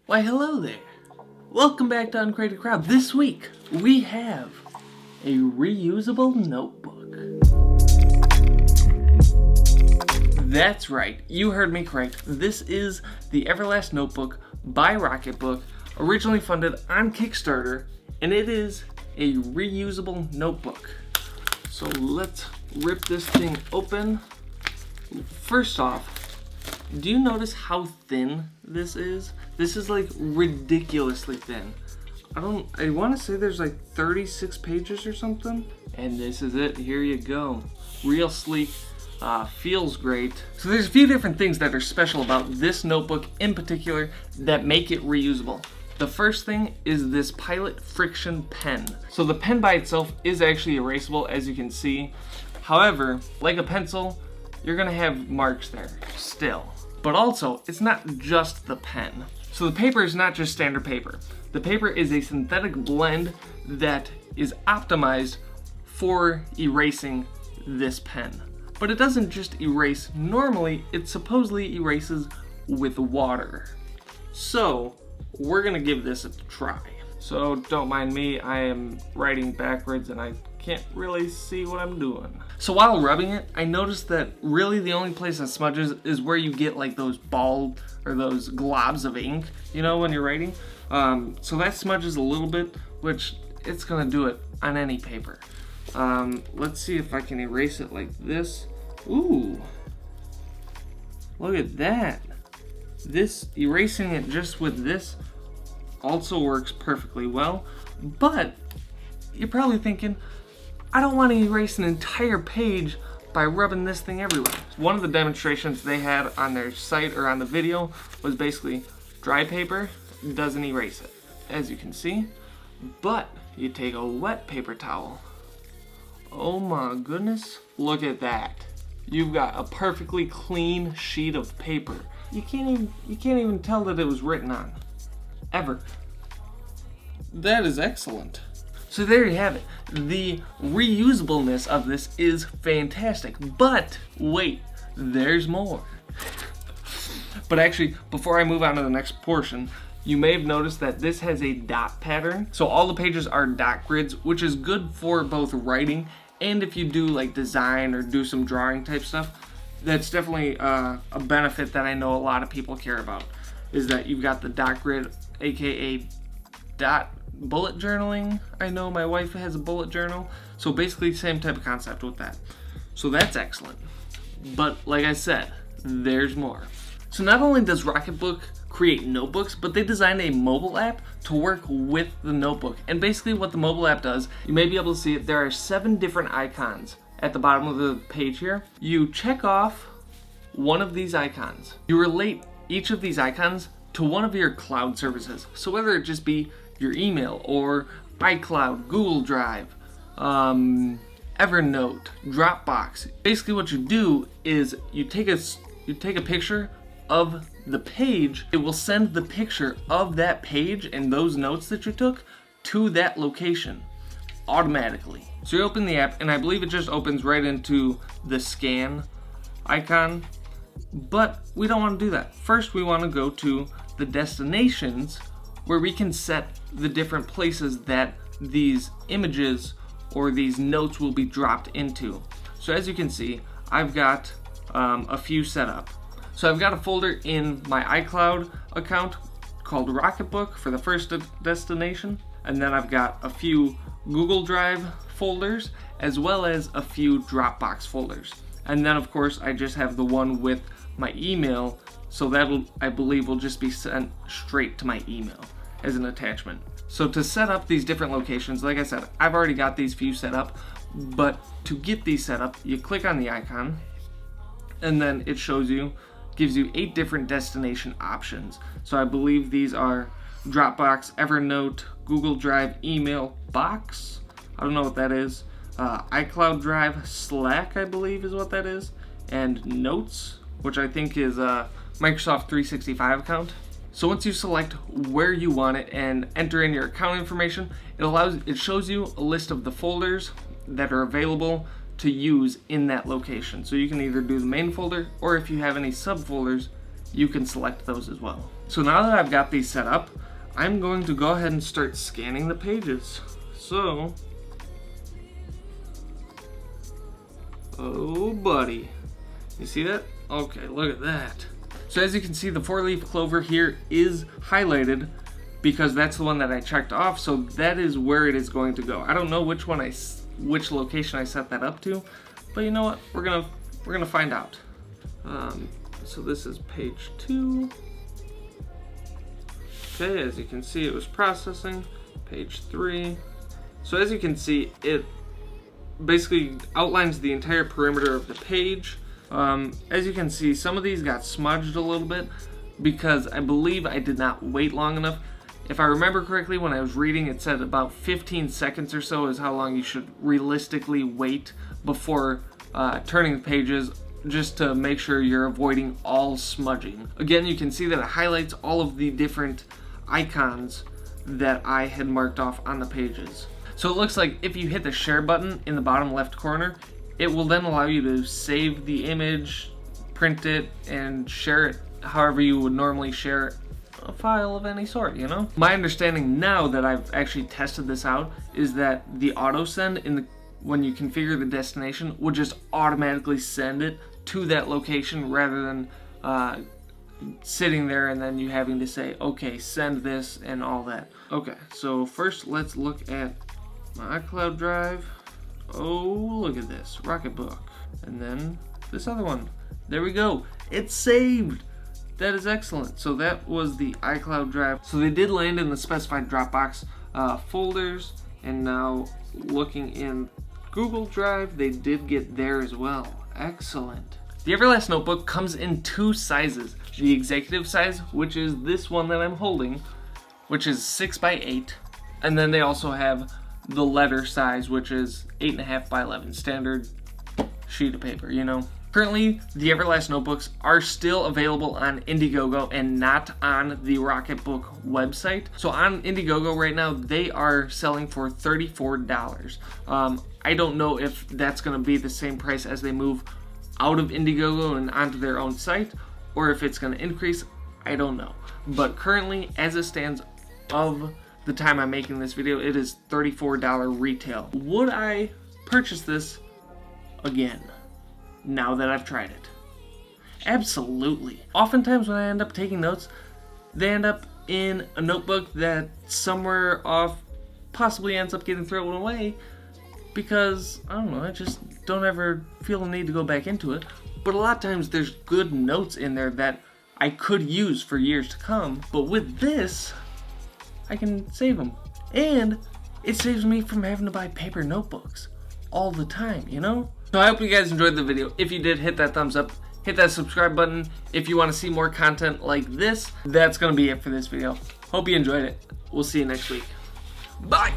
Why, hello there. Welcome back to Uncrated Crowd. This week, we have a reusable notebook. That's right, you heard me correct. This is the Everlast Notebook by Rocketbook, originally funded on Kickstarter, and it is a reusable notebook. So let's rip this thing open. First off, do you notice how thin this is? This is like ridiculously thin. I want to say there's like 36 pages or something. And this is it, here you go. Real sleek, feels great. So there's a few different things that are special about this notebook in particular that make it reusable. The first thing is this Pilot Frixion Pen. So the pen by itself is actually erasable, as you can see. However, like a pencil, you're gonna have marks there still. But also, it's not just the pen. So the paper is not just standard paper. The paper is a synthetic blend that is optimized for erasing this pen. But it doesn't just erase normally, it supposedly erases with water. So we're gonna give this a try. So don't mind me, I am writing backwards and I can't really see what I'm doing. So while rubbing it, I noticed that really the only place that smudges is where you get like those bald or those globs of ink, you know, when you're writing. So that smudges a little bit, which it's gonna do it on any paper. Let's see if I can erase it like this. Ooh, look at that. This, erasing it just with this also works perfectly well, but you're probably thinking, I don't want to erase an entire page by rubbing this thing everywhere. One of the demonstrations they had on their site or on the video was basically dry paper doesn't erase it, as you can see, but you take a wet paper towel. Oh my goodness, look at that. You've got a perfectly clean sheet of paper. You can't even tell that it was written on, ever. That is excellent. So there you have it. The reusableness of this is fantastic, but wait, there's more. But actually, before I move on to the next portion, you may have noticed that this has a dot pattern. So all the pages are dot grids, which is good for both writing and if you do like design or do some drawing type stuff. That's definitely a benefit that I know a lot of people care about, is that you've got the dot grid, aka dot bullet journaling. I know my wife has a bullet journal, so basically same type of concept with that. So that's excellent. But like I said, there's more. So not only does Rocketbook create notebooks, but they designed a mobile app to work with the notebook. And basically what the mobile app does, you may be able to see it, there are 7 different icons at the bottom of the page here. You check off one of these icons. You relate each of these icons to one of your cloud services. So whether it just be your email or iCloud, Google Drive, Evernote, Dropbox. Basically what you do is you take a picture of the page. It will send the picture of that page and those notes that you took to that location automatically. So you open the app, and I believe it just opens right into the scan icon, but we don't want to do that. First, we want to go to the destinations where we can set the different places that these images or these notes will be dropped into. So as you can see, I've got a few set up. So I've got a folder in my iCloud account called Rocketbook for the first destination, and then I've got a few Google Drive folders as well as a few Dropbox folders. And then of course I just have the one with my email, so that'll, I believe, will just be sent straight to my email as an attachment. So to set up these different locations, like I said, I've already got these few set up, but to get these set up, you click on the icon and then it gives you 8 different destination options. So I believe these are Dropbox, Evernote, Google Drive, email, box, I don't know what that is, iCloud Drive, Slack I believe is what that is, and Notes, which I think is a Microsoft 365 account. So once you select where you want it and enter in your account information, it shows you a list of the folders that are available to use in that location. So you can either do the main folder, or if you have any subfolders, you can select those as well. So now that I've got these set up, I'm going to go ahead and start scanning the pages. So, oh buddy, you see that? Okay, look at that. So as you can see, the 4-leaf clover here is highlighted because that's the one that I checked off, so that is where it is going to go. I don't know which location I set that up to, but you know what? We're gonna find out. So this is page 2. Okay, as you can see, it was processing. Page 3. So as you can see, it basically outlines the entire perimeter of the page. As you can see, some of these got smudged a little bit because I believe I did not wait long enough. If I remember correctly, when I was reading, it said about 15 seconds or so is how long you should realistically wait before turning the pages, just to make sure you're avoiding all smudging. Again, you can see that it highlights all of the different icons that I had marked off on the pages. So it looks like if you hit the share button in the bottom left corner, it will then allow you to save the image, print it, and share it however you would normally share a file of any sort, you know? My understanding now that I've actually tested this out is that the auto send when you configure the destination will just automatically send it to that location rather than sitting there and then you having to say, okay, send this and all that. Okay, so first let's look at my iCloud drive. Oh, look at this, Rocketbook. And then this other one. There we go, it's saved. That is excellent. So that was the iCloud drive. So they did land in the specified Dropbox folders, and now looking in Google Drive, they did get there as well. Excellent. The Everlast Notebook comes in 2 sizes. The executive size, which is this one that I'm holding, which is 6x8, and then they also have the letter size, which is 8.5 by 11, standard sheet of paper, you know. Currently, the Everlast Notebooks are still available on Indiegogo and not on the Rocketbook website. So on Indiegogo right now, they are selling for $34. I don't know if that's going to be the same price as they move out of Indiegogo and onto their own site, or if it's going to increase. I don't know. But currently, as it stands of the time I'm making this video, it is $34 retail. Would I purchase this again now that I've tried it? Absolutely. Oftentimes when I end up taking notes, they end up in a notebook that somewhere off possibly ends up getting thrown away because, I don't know, I just don't ever feel the need to go back into it. But a lot of times there's good notes in there that I could use for years to come, but with this, I can save them. And it saves me from having to buy paper notebooks all the time, you know? So I hope you guys enjoyed the video. If you did, hit that thumbs up, hit that subscribe button. If you want to see more content like this, that's going to be it for this video. Hope you enjoyed it. We'll see you next week. Bye!